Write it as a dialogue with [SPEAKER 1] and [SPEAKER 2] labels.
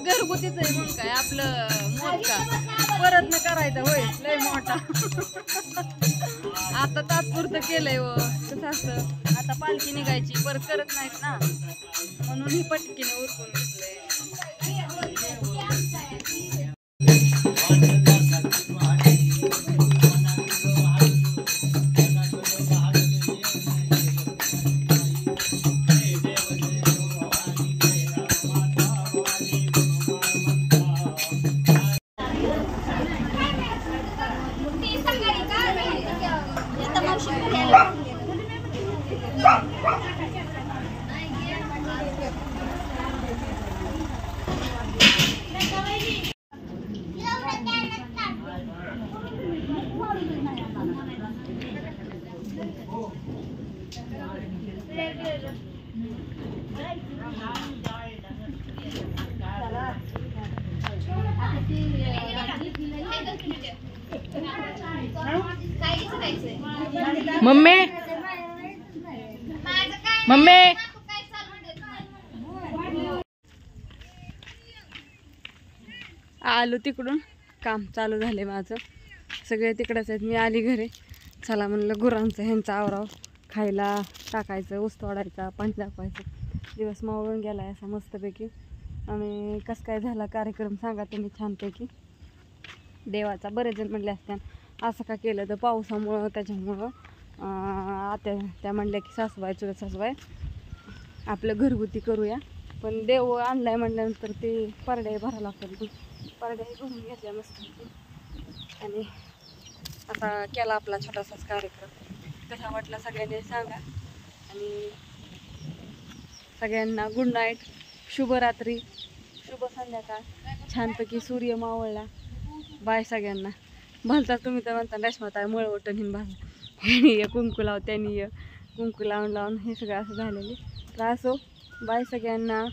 [SPEAKER 1] घरगुतीच आहे मग काय आपलं मोठा परत न करायचा होय लय मोठा. आता तात्पुरतं केलंय व कसं असतं आता पालखी निघायची परत करत नाहीत ना म्हणून ही पटकीने उरकून घेतलंय. मम्मी मम्मी आलो तिकडून काम चालू झाले माझं सगळे तिकडच आहेत. मी आली घरी चला म्हणलं गुरांचं ह्यांचं आवराव खायला टाकायचं ऊस तोडायचा पाणी दाखवायचं. दिवस मावळून गेला आहे असा मस्तपैकी. आणि कसं काय झाला कार्यक्रम सांगा तुम्ही छानपैकी देवाचा. बरेच जण म्हणले असत्या असं का केलं तर पावसामुळं त्याच्यामुळं आता त्या म्हणल्या की सासूबाई चुलत सासूबाई आपलं घरगुती करूया पण देव आणलाय म्हटल्यानंतर ते परड्या भरावं लागतात. परड्या भरून घेतल्या मस्त आणि आता केला आपला छोटासाच कार्यक्रम. कसा वाटला सगळ्यांनी सांगा आणि सगळ्यांना गुड नाईट, शुभरात्री, शुभ संध्याकाळ. छानपैकी सूर्य मावळला. बाय सगळ्यांना. भालता तुम्ही तर म्हणता रेशमाताई मळवटण हिन भाल ह्यानी ये कुंकू लाव त्यांनी ये कुंकू लावून लावून हे सगळं असं झालेले तर असो. बाय सगळ्यांना.